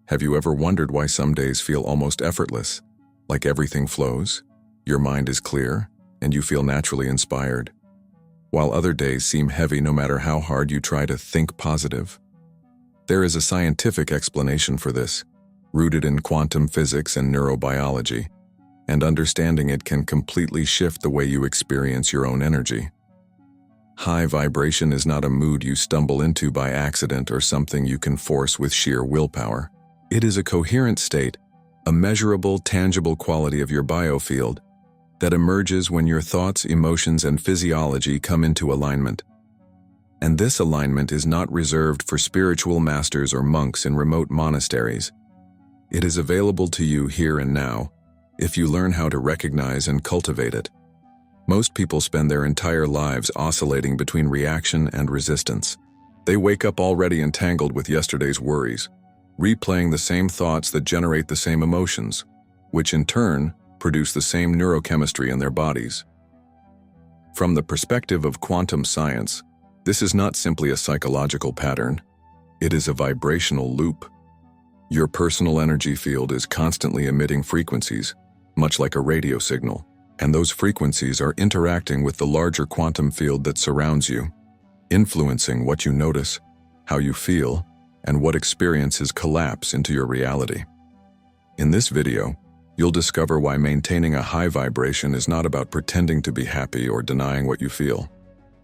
Have you ever wondered why some days feel almost effortless, like everything flows, your mind is clear, and you feel naturally inspired, while other days seem heavy no matter how hard you try to think positive? There is a scientific explanation for this, rooted in quantum physics and neurobiology, and understanding it can completely shift the way you experience your own energy. High vibration is not a mood you stumble into by accident or something you can force with sheer willpower. It is a coherent state, a measurable, tangible quality of your biofield that emerges when your thoughts, emotions, and physiology come into alignment. And this alignment is not reserved for spiritual masters or monks in remote monasteries. It is available to you here and now, if you learn how to recognize and cultivate it. Most people spend their entire lives oscillating between reaction and resistance. They wake up already entangled with yesterday's worries, replaying the same thoughts that generate the same emotions, which in turn produce the same neurochemistry in their bodies. From the perspective of quantum science, this is not simply a psychological pattern, it is a vibrational loop. Your personal energy field is constantly emitting frequencies, much like a radio signal, and those frequencies are interacting with the larger quantum field that surrounds you, influencing what you notice, how you feel, and what experiences collapse into your reality. In this video, you'll discover why maintaining a high vibration is not about pretending to be happy or denying what you feel.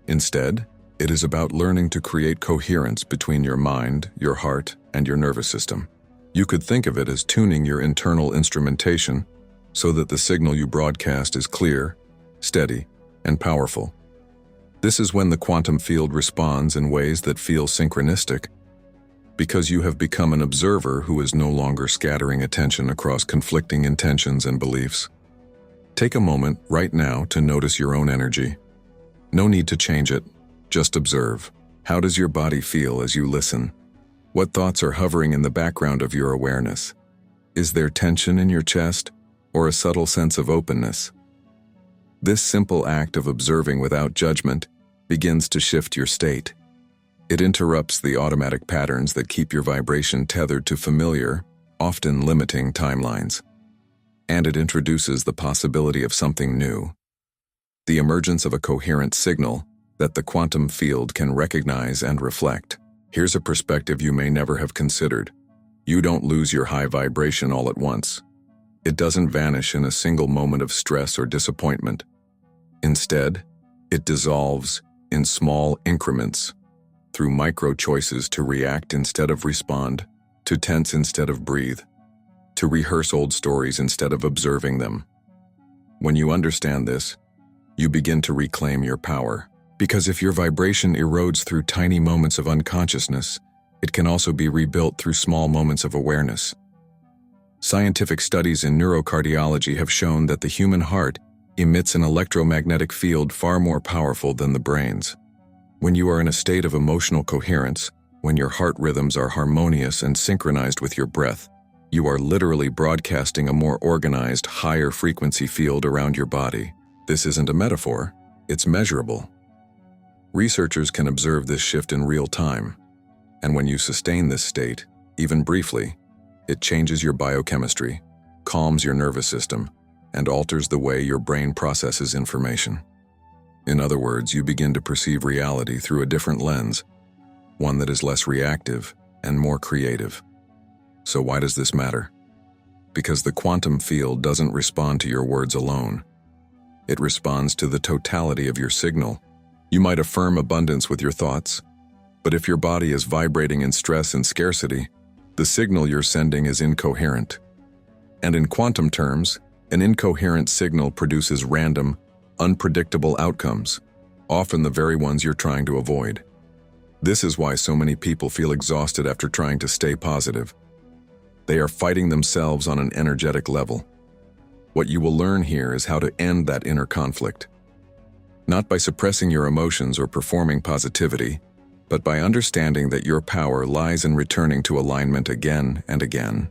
Instead, it is about learning to create coherence between your mind, your heart, and your nervous system. You could think of it as tuning your internal instrumentation so that the signal you broadcast is clear, steady, and powerful. This is when the quantum field responds in ways that feel synchronistic, because you have become an observer who is no longer scattering attention across conflicting intentions and beliefs. Take a moment right now to notice your own energy. No need to change it, just observe. How does your body feel as you listen? What thoughts are hovering in the background of your awareness? Is there tension in your chest, or a subtle sense of openness? This simple act of observing without judgment begins to shift your state. It interrupts the automatic patterns that keep your vibration tethered to familiar, often limiting timelines. And it introduces the possibility of something new, the emergence of a coherent signal that the quantum field can recognize and reflect. Here's a perspective you may never have considered. You don't lose your high vibration all at once. It doesn't vanish in a single moment of stress or disappointment. Instead, it dissolves in small increments, through micro choices to react instead of respond, to tense instead of breathe, to rehearse old stories instead of observing them. When you understand this, you begin to reclaim your power. Because if your vibration erodes through tiny moments of unconsciousness, it can also be rebuilt through small moments of awareness. Scientific studies in neurocardiology have shown that the human heart emits an electromagnetic field far more powerful than the brain's. When you are in a state of emotional coherence, when your heart rhythms are harmonious and synchronized with your breath, you are literally broadcasting a more organized, higher frequency field around your body. This isn't a metaphor, it's measurable. Researchers can observe this shift in real time, and when you sustain this state, even briefly, it changes your biochemistry, calms your nervous system, and alters the way your brain processes information. In other words, you begin to perceive reality through a different lens, one that is less reactive and more creative. So why does this matter? Because the quantum field doesn't respond to your words alone. It responds to the totality of your signal. You might affirm abundance with your thoughts, but if your body is vibrating in stress and scarcity, the signal you're sending is incoherent. And in quantum terms, an incoherent signal produces random, unpredictable outcomes, often the very ones you're trying to avoid. This is why so many people feel exhausted after trying to stay positive. They are fighting themselves on an energetic level. What you will learn here is how to end that inner conflict. Not by suppressing your emotions or performing positivity, but by understanding that your power lies in returning to alignment again and again.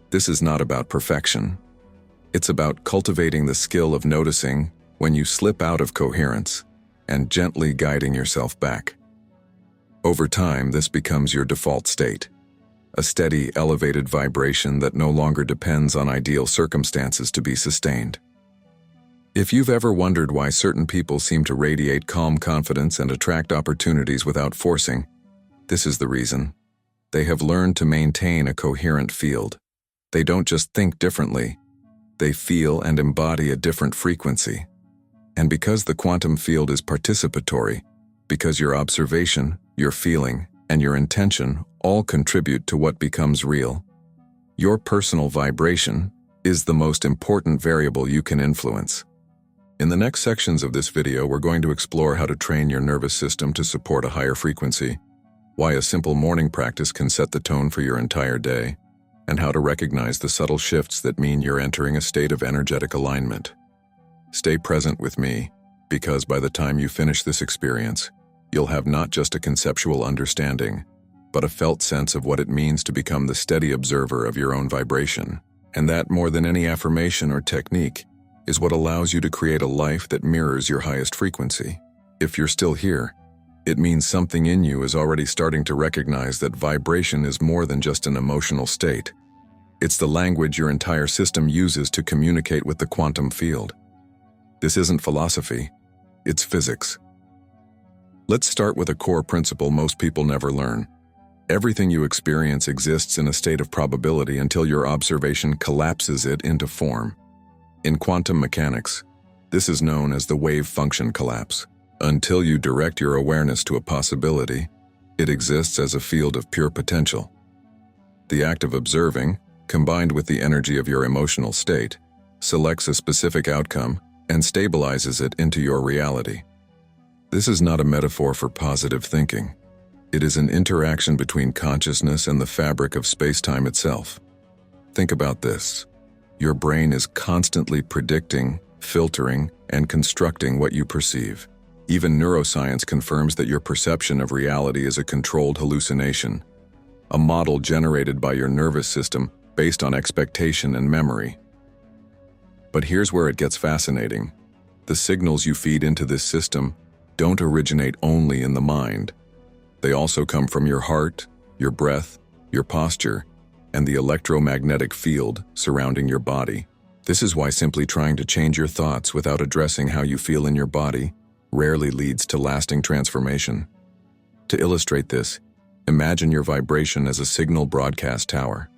This is not about perfection. It's about cultivating the skill of noticing when you slip out of coherence and gently guiding yourself back. Over time, this becomes your default state. a steady, elevated vibration that no longer depends on ideal circumstances to be sustained. If you've ever wondered why certain people seem to radiate calm confidence and attract opportunities without forcing, this is the reason. They have learned to maintain a coherent field. They don't just think differently, they feel and embody a different frequency. And because the quantum field is participatory, because your observation, your feeling, and your intention all contribute to what becomes real, your personal vibration is the most important variable you can influence. In the next sections of this video, we're going to explore how to train your nervous system to support a higher frequency, why a simple morning practice can set the tone for your entire day, and how to recognize the subtle shifts that mean you're entering a state of energetic alignment. Stay present with me, because by the time you finish this experience, you'll have not just a conceptual understanding, but a felt sense of what it means to become the steady observer of your own vibration. And that, more than any affirmation or technique, is what allows you to create a life that mirrors your highest frequency. If you're still here, it means something in you is already starting to recognize that vibration is more than just an emotional state. It's the language your entire system uses to communicate with the quantum field. This isn't philosophy, it's physics. Let's start with a core principle most people never learn. Everything you experience exists in a state of probability until your observation collapses it into form. In quantum mechanics, this is known as the wave function collapse. Until you direct your awareness to a possibility, it exists as a field of pure potential. The act of observing, combined with the energy of your emotional state, selects a specific outcome and stabilizes it into your reality. This is not a metaphor for positive thinking. It is an interaction between consciousness and the fabric of space-time itself. Think about this. Your brain is constantly predicting, filtering, and constructing what you perceive. Even neuroscience confirms that your perception of reality is a controlled hallucination, a model generated by your nervous system based on expectation and memory. But here's where it gets fascinating. The signals you feed into this system don't originate only in the mind. They also come from your heart, your breath, your posture, and the electromagnetic field surrounding your body. This is why simply trying to change your thoughts without addressing how you feel in your body rarely leads to lasting transformation. To illustrate this, imagine your vibration as a signal broadcast tower.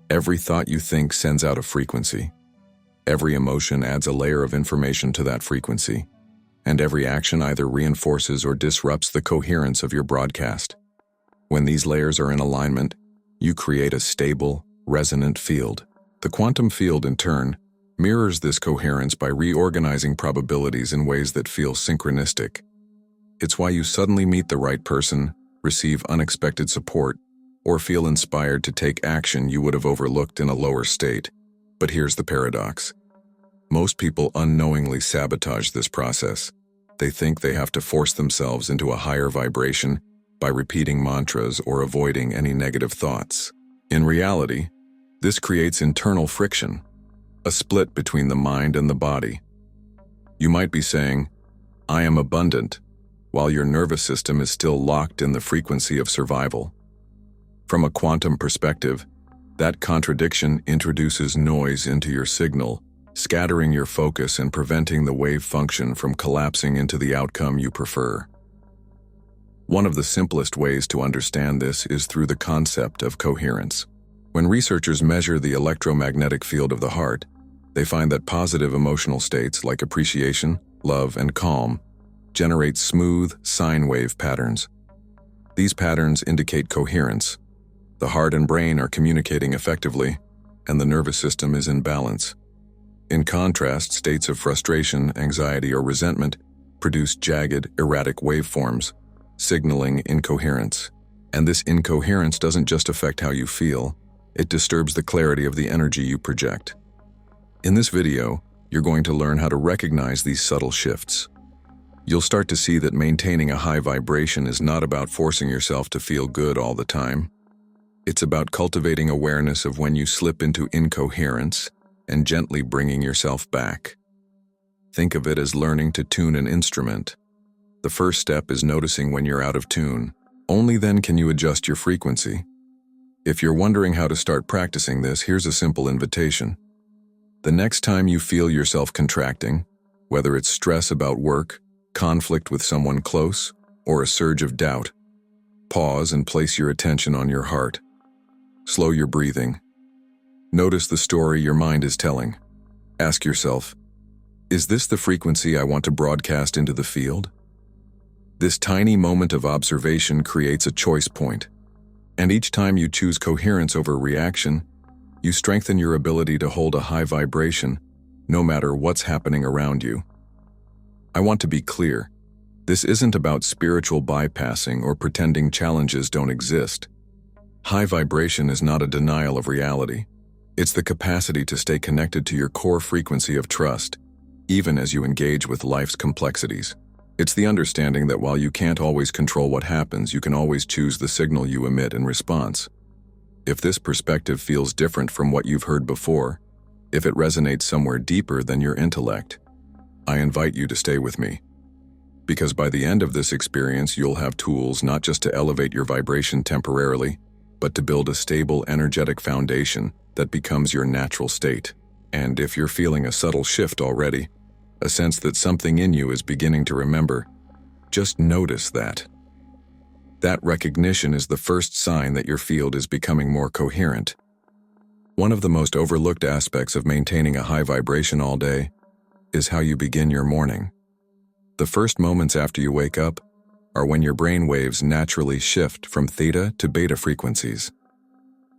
Every thought you think sends out a frequency. Every emotion adds a layer of information to that frequency, and every action either reinforces or disrupts the coherence of your broadcast. When these layers are in alignment, you create a stable, resonant field. The quantum field, in turn, mirrors this coherence by reorganizing probabilities in ways that feel synchronistic. It's why you suddenly meet the right person, receive unexpected support, or feel inspired to take action you would have overlooked in a lower state. But here's the paradox. Most people unknowingly sabotage this process. They think they have to force themselves into a higher vibration by repeating mantras or avoiding any negative thoughts. In reality, this creates internal friction, a split between the mind and the body. You might be saying, "I am abundant," while your nervous system is still locked in the frequency of survival. From a quantum perspective, that contradiction introduces noise into your signal, scattering your focus and preventing the wave function from collapsing into the outcome you prefer. One of the simplest ways to understand this is through the concept of coherence. When researchers measure the electromagnetic field of the heart, they find that positive emotional states like appreciation, love, and calm generate smooth sine wave patterns. These patterns indicate coherence. The heart and brain are communicating effectively, and the nervous system is in balance. In contrast, states of frustration, anxiety, or resentment produce jagged, erratic waveforms, signaling incoherence. And this incoherence doesn't just affect how you feel, it disturbs the clarity of the energy you project. In this video, you're going to learn how to recognize these subtle shifts. You'll start to see that maintaining a high vibration is not about forcing yourself to feel good all the time. It's about cultivating awareness of when you slip into incoherence and gently bringing yourself back. Think of it as learning to tune an instrument. The first step is noticing when you're out of tune. Only then can you adjust your frequency. If you're wondering how to start practicing this, here's a simple invitation. The next time you feel yourself contracting, whether it's stress about work, conflict with someone close, or a surge of doubt, pause and place your attention on your heart. Slow your breathing. Notice the story your mind is telling. Ask yourself, is this the frequency I want to broadcast into the field? This tiny moment of observation creates a choice point, and each time you choose coherence over reaction, you strengthen your ability to hold a high vibration, no matter what's happening around you. I want to be clear, this isn't about spiritual bypassing or pretending challenges don't exist. High vibration is not a denial of reality. It's the capacity to stay connected to your core frequency of trust, even as you engage with life's complexities. It's the understanding that while you can't always control what happens, you can always choose the signal you emit in response. If this perspective feels different from what you've heard before, if it resonates somewhere deeper than your intellect, I invite you to stay with me. Because by the end of this experience, you'll have tools not just to elevate your vibration temporarily, but to build a stable, energetic foundation that becomes your natural state. And if you're feeling a subtle shift already, a sense that something in you is beginning to remember, just notice that. That recognition is the first sign that your field is becoming more coherent. One of the most overlooked aspects of maintaining a high vibration all day is how you begin your morning. The first moments after you wake up are when your brain waves naturally shift from theta to beta frequencies.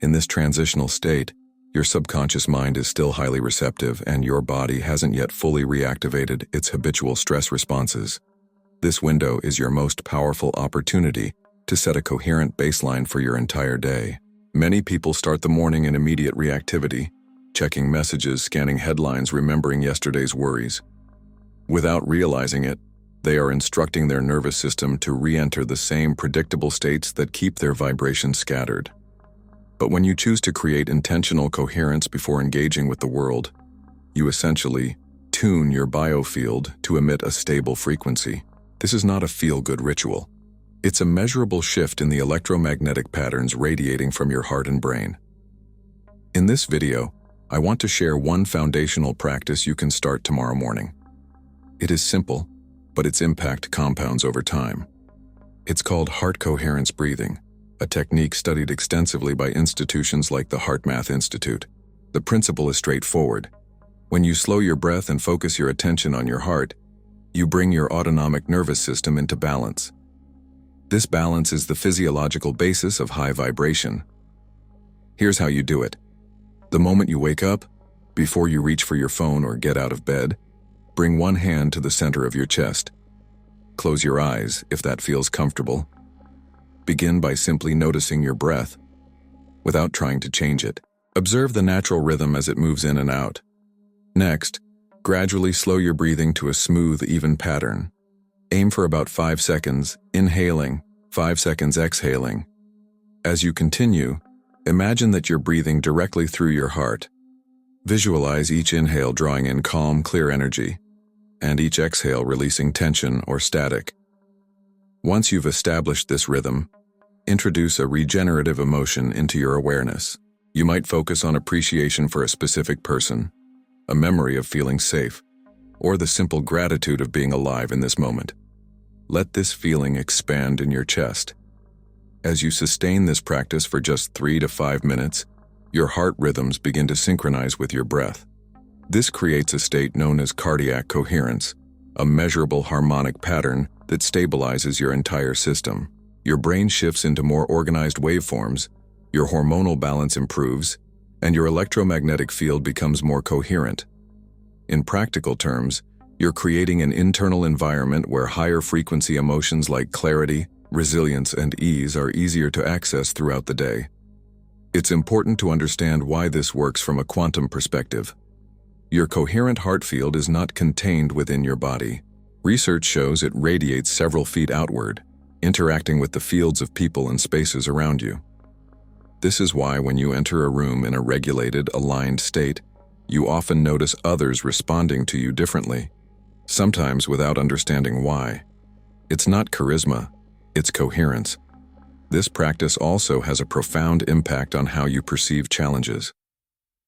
In this transitional state, your subconscious mind is still highly receptive and your body hasn't yet fully reactivated its habitual stress responses. This window is your most powerful opportunity to set a coherent baseline for your entire day. Many people start the morning in immediate reactivity, checking messages, scanning headlines, remembering yesterday's worries. Without realizing it, they are instructing their nervous system to re-enter the same predictable states that keep their vibration scattered. But when you choose to create intentional coherence before engaging with the world, you essentially tune your biofield to emit a stable frequency. This is not a feel-good ritual. It's a measurable shift in the electromagnetic patterns radiating from your heart and brain. In this video, I want to share one foundational practice you can start tomorrow morning. It is simple, but its impact compounds over time. It's called heart coherence breathing, a technique studied extensively by institutions like the HeartMath Institute. The principle is straightforward. When you slow your breath and focus your attention on your heart, you bring your autonomic nervous system into balance. This balance is the physiological basis of high vibration. Here's how you do it. The moment you wake up, before you reach for your phone or get out of bed, bring one hand to the center of your chest. Close your eyes if that feels comfortable. Begin by simply noticing your breath, without trying to change it. Observe the natural rhythm as it moves in and out. Next, gradually slow your breathing to a smooth, even pattern. Aim for about 5 seconds, inhaling, 5 seconds exhaling. As you continue, imagine that you're breathing directly through your heart. Visualize each inhale drawing in calm, clear energy, and each exhale releasing tension or static. Once you've established this rhythm, introduce a regenerative emotion into your awareness. You might focus on appreciation for a specific person, a memory of feeling safe, or the simple gratitude of being alive in this moment. Let this feeling expand in your chest. As you sustain this practice for just 3 to 5 minutes, your heart rhythms begin to synchronize with your breath. This creates a state known as cardiac coherence, a measurable harmonic pattern that stabilizes your entire system. Your brain shifts into more organized waveforms, your hormonal balance improves, and your electromagnetic field becomes more coherent. In practical terms, you're creating an internal environment where higher frequency emotions like clarity, resilience, and ease are easier to access throughout the day. It's important to understand why this works from a quantum perspective. Your coherent heart field is not contained within your body. Research shows it radiates several feet outward, interacting with the fields of people and spaces around you. This is why when you enter a room in a regulated, aligned state, you often notice others responding to you differently, sometimes without understanding why. It's not charisma, it's coherence. This practice also has a profound impact on how you perceive challenges.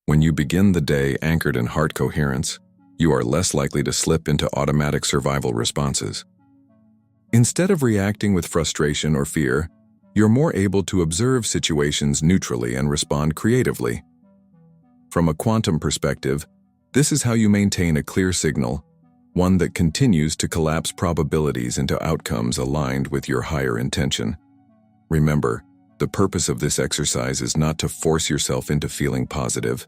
When you begin the day anchored in heart coherence, you are less likely to slip into automatic survival responses. Instead of reacting with frustration or fear, you're more able to observe situations neutrally and respond creatively. From a quantum perspective, this is how you maintain a clear signal, one that continues to collapse probabilities into outcomes aligned with your higher intention. Remember, the purpose of this exercise is not to force yourself into feeling positive.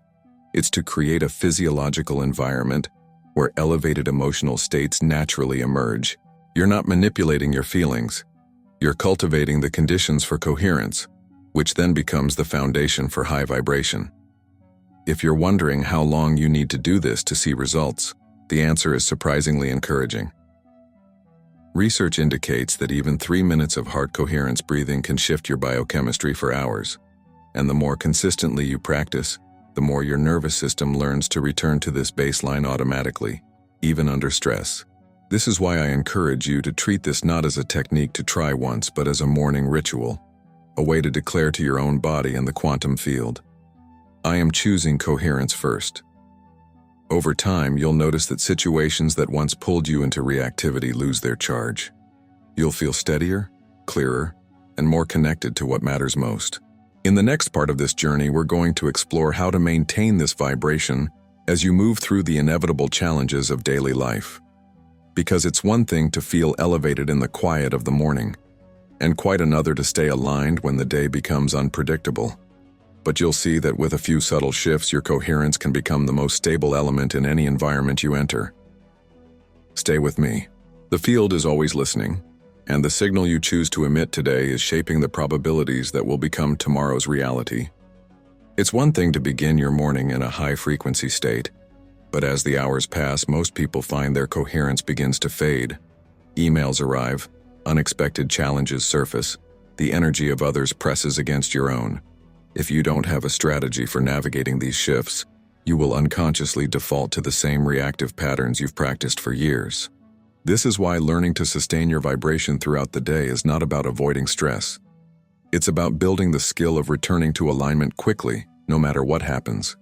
It's to create a physiological environment where elevated emotional states naturally emerge. You're not manipulating your feelings. You're cultivating the conditions for coherence, which then becomes the foundation for high vibration. If you're wondering how long you need to do this to see results, the answer is surprisingly encouraging. Research indicates that even 3 minutes of heart coherence breathing can shift your biochemistry for hours. And the more consistently you practice, the more your nervous system learns to return to this baseline automatically, even under stress. This is why I encourage you to treat this not as a technique to try once, but as a morning ritual, a way to declare to your own body and the quantum field, I am choosing coherence first. Over time, you'll notice that situations that once pulled you into reactivity lose their charge. You'll feel steadier, clearer, and more connected to what matters most. In the next part of this journey, we're going to explore how to maintain this vibration as you move through the inevitable challenges of daily life. Because it's one thing to feel elevated in the quiet of the morning, and quite another to stay aligned when the day becomes unpredictable. But you'll see that with a few subtle shifts, your coherence can become the most stable element in any environment you enter. Stay with me. The field is always listening, and the signal you choose to emit today is shaping the probabilities that will become tomorrow's reality. It's one thing to begin your morning in a high-frequency state, but as the hours pass, most people find their coherence begins to fade. Emails arrive, unexpected challenges surface, the energy of others presses against your own. If you don't have a strategy for navigating these shifts, you will unconsciously default to the same reactive patterns you've practiced for years. This is why learning to sustain your vibration throughout the day is not about avoiding stress. It's about building the skill of returning to alignment quickly, no matter what happens.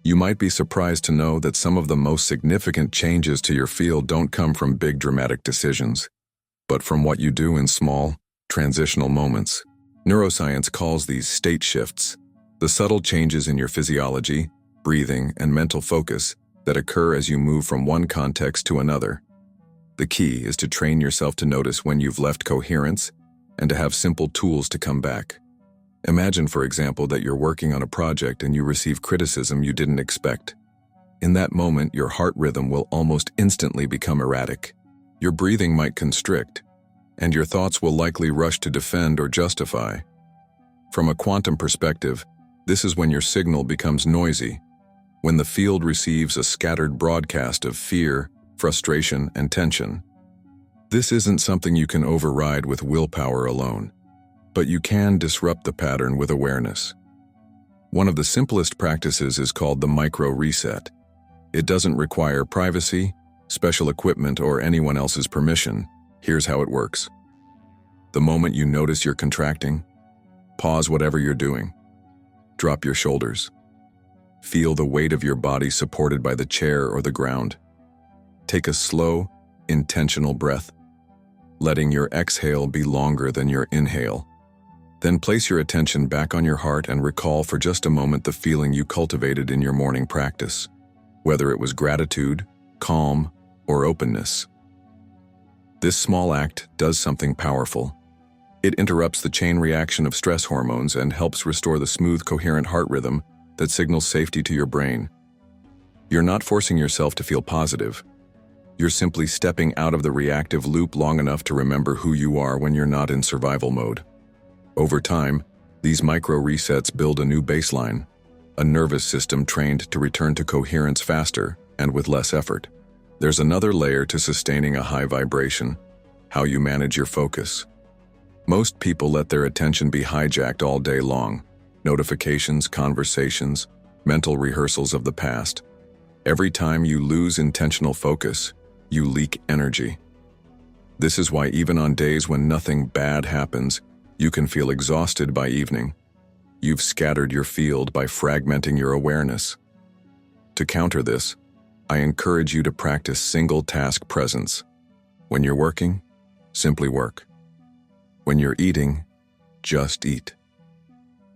You might be surprised to know that some of the most significant changes to your field don't come from big dramatic decisions, but from what you do in small, transitional moments. Neuroscience calls these state shifts, the subtle changes in your physiology, breathing, and mental focus that occur as you move from one context to another. The key is to train yourself to notice when you've left coherence and to have simple tools to come back. Imagine, for example, that you're working on a project and you receive criticism you didn't expect. In that moment, your heart rhythm will almost instantly become erratic. Your breathing might constrict, and your thoughts will likely rush to defend or justify. From a quantum perspective, this is when your signal becomes noisy, when the field receives a scattered broadcast of fear, frustration, and tension. This isn't something you can override with willpower alone, but you can disrupt the pattern with awareness. One of the simplest practices is called the micro reset. It doesn't require privacy, special equipment, or anyone else's permission. Here's how it works. The moment you notice you're contracting, pause whatever you're doing. Drop your shoulders. Feel the weight of your body supported by the chair or the ground. Take a slow, intentional breath, letting your exhale be longer than your inhale. Then place your attention back on your heart and recall for just a moment the feeling you cultivated in your morning practice, whether it was gratitude, calm, or openness. This small act does something powerful. It interrupts the chain reaction of stress hormones and helps restore the smooth, coherent heart rhythm that signals safety to your brain. You're not forcing yourself to feel positive. You're simply stepping out of the reactive loop long enough to remember who you are when you're not in survival mode. Over time, these micro resets build a new baseline, a nervous system trained to return to coherence faster and with less effort. There's another layer to sustaining a high vibration: how you manage your focus. Most people let their attention be hijacked all day long. Notifications, conversations, mental rehearsals of the past. Every time you lose intentional focus, you leak energy. This is why even on days when nothing bad happens, You can feel exhausted by evening. You've scattered your field by fragmenting your awareness. To counter this, I encourage you to practice single-task presence. When you're working, simply work. When you're eating, just eat.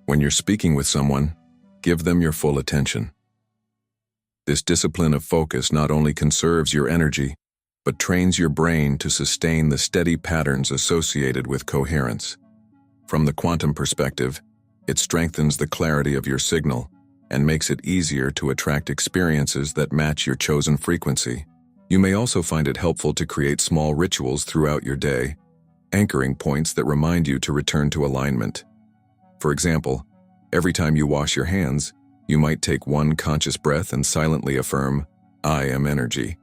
When you're speaking with someone, give them your full attention. This discipline of focus not only conserves your energy, but trains your brain to sustain the steady patterns associated with coherence. From the quantum perspective, it strengthens the clarity of your signal and makes it easier to attract experiences that match your chosen frequency. You may also find it helpful to create small rituals throughout your day, anchoring points that remind you to return to alignment. For example, every time you wash your hands, you might take one conscious breath and silently affirm, "I am energy."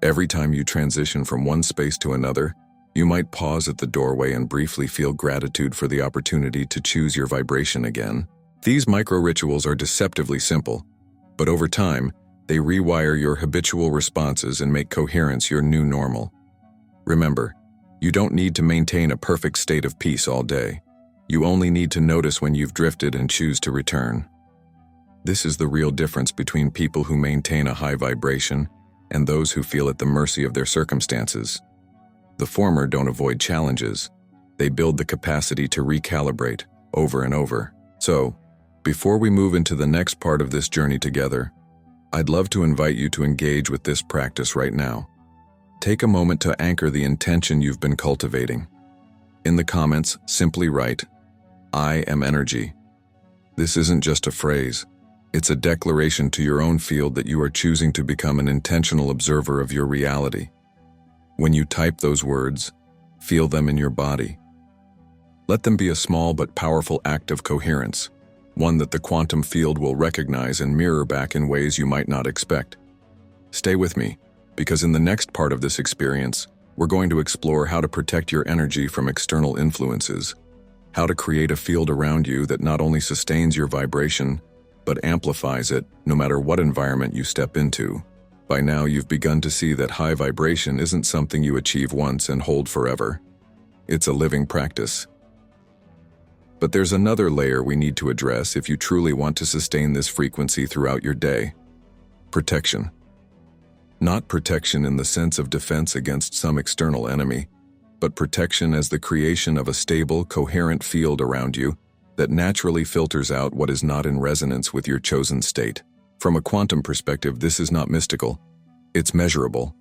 Every time you transition from one space to another, you might pause at the doorway and briefly feel gratitude for the opportunity to choose your vibration again. These micro-rituals are deceptively simple, but over time, they rewire your habitual responses and make coherence your new normal. Remember, you don't need to maintain a perfect state of peace all day. You only need to notice when you've drifted and choose to return. This is the real difference between people who maintain a high vibration and those who feel at the mercy of their circumstances. The former don't avoid challenges. They build the capacity to recalibrate over and over. So, before we move into the next part of this journey together, I'd love to invite you to engage with this practice right now. Take a moment to anchor the intention you've been cultivating. In the comments, simply write, "I am energy." This isn't just a phrase. It's a declaration to your own field that you are choosing to become an intentional observer of your reality. When you type those words, feel them in your body. Let them be a small but powerful act of coherence, one that the quantum field will recognize and mirror back in ways you might not expect. Stay with me, because in the next part of this experience, we're going to explore how to protect your energy from external influences, how to create a field around you that not only sustains your vibration, but amplifies it no matter what environment you step into. By now, you've begun to see that high vibration isn't something you achieve once and hold forever. It's a living practice. But there's another layer we need to address if you truly want to sustain this frequency throughout your day. Protection. Not protection in the sense of defense against some external enemy, but protection as the creation of a stable, coherent field around you that naturally filters out what is not in resonance with your chosen state. From a quantum perspective, this is not mystical. It's measurable.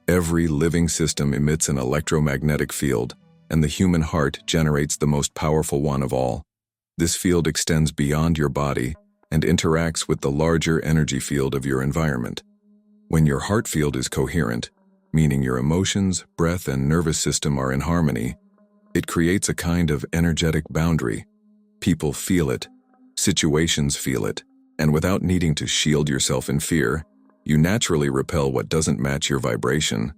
Every living system emits an electromagnetic field, and the human heart generates the most powerful one of all. This field extends beyond your body and interacts with the larger energy field of your environment. When your heart field is coherent, meaning your emotions, breath, and nervous system are in harmony, it creates a kind of energetic boundary. People feel it, situations feel it, and without needing to shield yourself in fear, you naturally repel what doesn't match your vibration.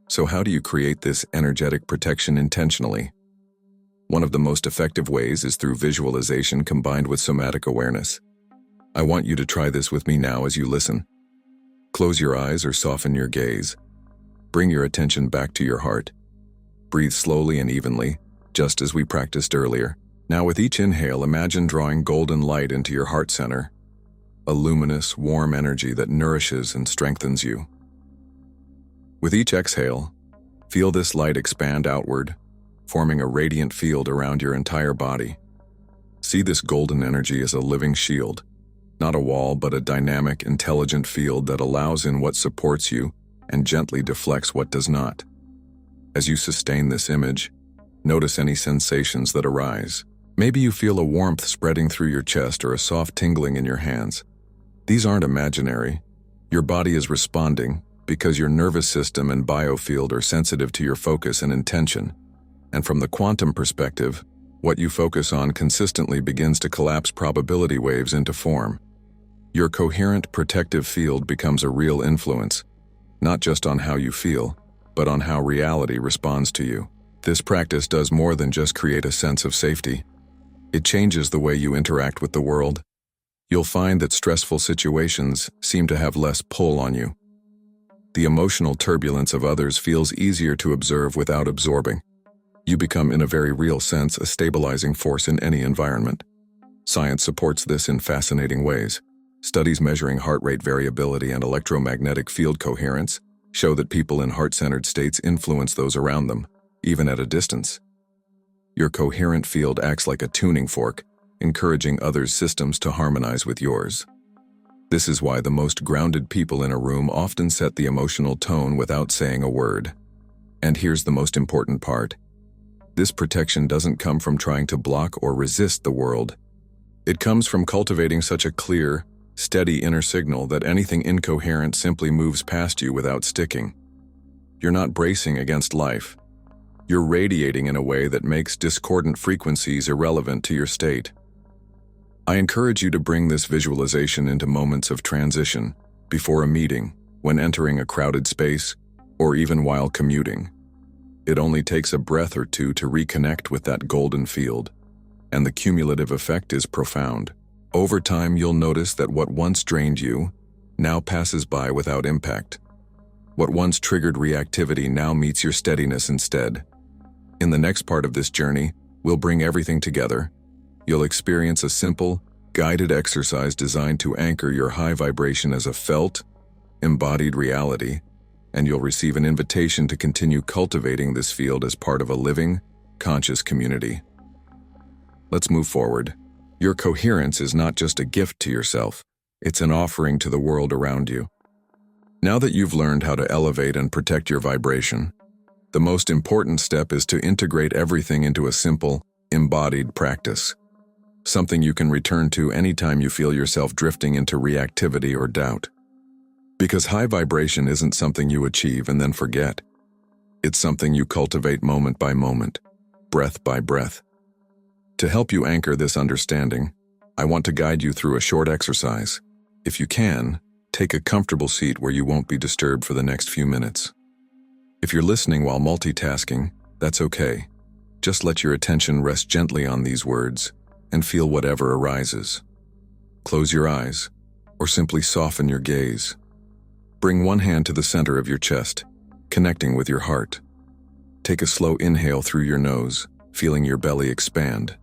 So how do you create this energetic protection intentionally? One of the most effective ways is through visualization combined with somatic awareness. I want you to try this with me now as you listen. Close your eyes or soften your gaze. Bring your attention back to your heart. Breathe slowly and evenly, just as we practiced earlier. Now with each inhale, imagine drawing golden light into your heart center, a luminous, warm energy that nourishes and strengthens you. With each exhale, feel this light expand outward, forming a radiant field around your entire body. See this golden energy as a living shield, not a wall but a dynamic, intelligent field that allows in what supports you and gently deflects what does not. As you sustain this image, notice any sensations that arise. Maybe you feel a warmth spreading through your chest or a soft tingling in your hands. These aren't imaginary. Your body is responding because your nervous system and biofield are sensitive to your focus and intention. And from the quantum perspective, what you focus on consistently begins to collapse probability waves into form. Your coherent protective field becomes a real influence, not just on how you feel, but on how reality responds to you. This practice does more than just create a sense of safety. It changes the way you interact with the world. You'll find that stressful situations seem to have less pull on you. The emotional turbulence of others feels easier to observe without absorbing. You become, in a very real sense, a stabilizing force in any environment. Science supports this in fascinating ways. Studies measuring heart rate variability and electromagnetic field coherence show that people in heart-centered states influence those around them, even at a distance. Your coherent field acts like a tuning fork, encouraging others' systems to harmonize with yours. This is why the most grounded people in a room often set the emotional tone without saying a word. And here's the most important part. This protection doesn't come from trying to block or resist the world. It comes from cultivating such a clear, steady inner signal that anything incoherent simply moves past you without sticking. You're not bracing against life. You're radiating in a way that makes discordant frequencies irrelevant to your state. I encourage you to bring this visualization into moments of transition, before a meeting, when entering a crowded space, or even while commuting. It only takes a breath or two to reconnect with that golden field, and the cumulative effect is profound. Over time, you'll notice that what once drained you now passes by without impact. What once triggered reactivity now meets your steadiness instead. In the next part of this journey, we'll bring everything together. You'll experience a simple, guided exercise designed to anchor your high vibration as a felt, embodied reality, and you'll receive an invitation to continue cultivating this field as part of a living, conscious community. Let's move forward. Your coherence is not just a gift to yourself, it's an offering to the world around you. Now that you've learned how to elevate and protect your vibration, the most important step is to integrate everything into a simple, embodied practice. Something you can return to anytime you feel yourself drifting into reactivity or doubt. Because high vibration isn't something you achieve and then forget. It's something you cultivate moment by moment, breath by breath. To help you anchor this understanding, I want to guide you through a short exercise. If you can, take a comfortable seat where you won't be disturbed for the next few minutes. If you're listening while multitasking, that's okay. Just let your attention rest gently on these words and feel whatever arises. Close your eyes, or simply soften your gaze. Bring one hand to the center of your chest, connecting with your heart. Take a slow inhale through your nose, feeling your belly expand.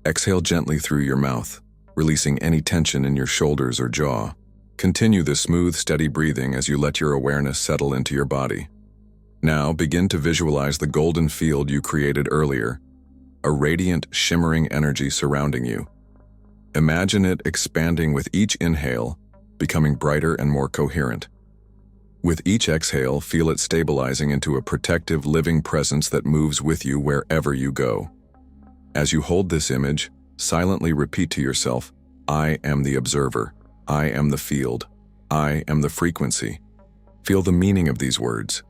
Exhale gently through your mouth, releasing any tension in your shoulders or jaw. Continue this smooth, steady breathing as you let your awareness settle into your body. Now begin to visualize the golden field you created earlier, a radiant, shimmering energy surrounding you. Imagine it expanding with each inhale, becoming brighter and more coherent. With each exhale, feel it stabilizing into a protective, living presence that moves with you wherever you go. As you hold this image, silently repeat to yourself, I am the observer, I am the field, I am the frequency. Feel the meaning of these words,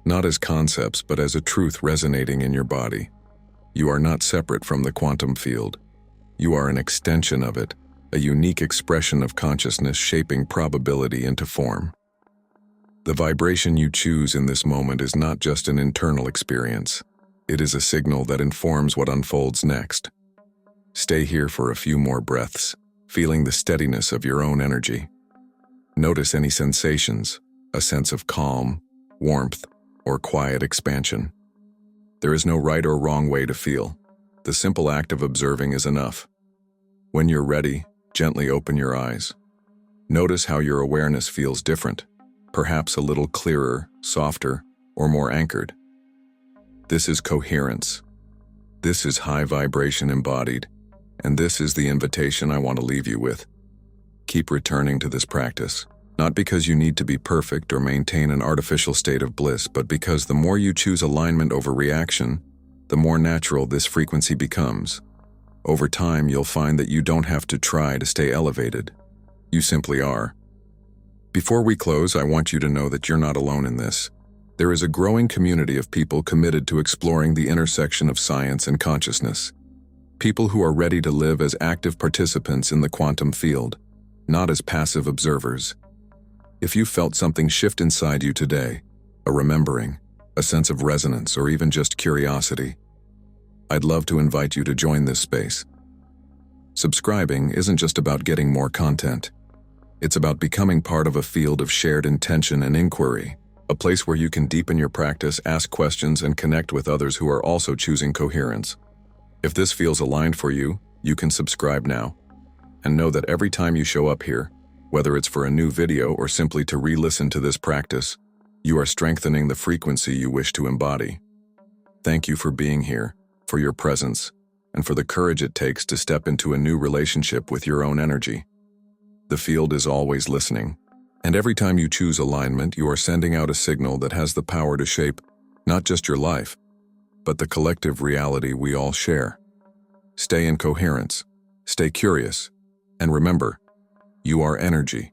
not as concepts but as a truth resonating in your body. You are not separate from the quantum field. You are an extension of it, a unique expression of consciousness shaping probability into form. The vibration you choose in this moment is not just an internal experience. It is a signal that informs what unfolds next. Stay here for a few more breaths, feeling the steadiness of your own energy. Notice any sensations, a sense of calm, warmth, or quiet expansion. There is no right or wrong way to feel. The simple act of observing is enough. When you're ready, gently open your eyes. Notice how your awareness feels different, perhaps a little clearer, softer, or more anchored. This is coherence. This is high vibration embodied, and this is the invitation I want to leave you with. Keep returning to this practice, not because you need to be perfect or maintain an artificial state of bliss, but because the more you choose alignment over reaction, the more natural this frequency becomes. Over time, you'll find that you don't have to try to stay elevated. You simply are. Before we close, I want you to know that you're not alone in this. There is a growing community of people committed to exploring the intersection of science and consciousness. People who are ready to live as active participants in the quantum field, not as passive observers. If you felt something shift inside you today, a remembering, a sense of resonance, or even just curiosity, I'd love to invite you to join this space. Subscribing isn't just about getting more content. It's about becoming part of a field of shared intention and inquiry, a place where you can deepen your practice, ask questions, and connect with others who are also choosing coherence. If this feels aligned for you, you can subscribe now. And know that every time you show up here, whether it's for a new video or simply to re-listen to this practice, you are strengthening the frequency you wish to embody. Thank you for being here, for your presence, and for the courage it takes to step into a new relationship with your own energy. The field is always listening, and every time you choose alignment, you are sending out a signal that has the power to shape not just your life, but the collective reality we all share. Stay in coherence, stay curious, and remember, you are energy.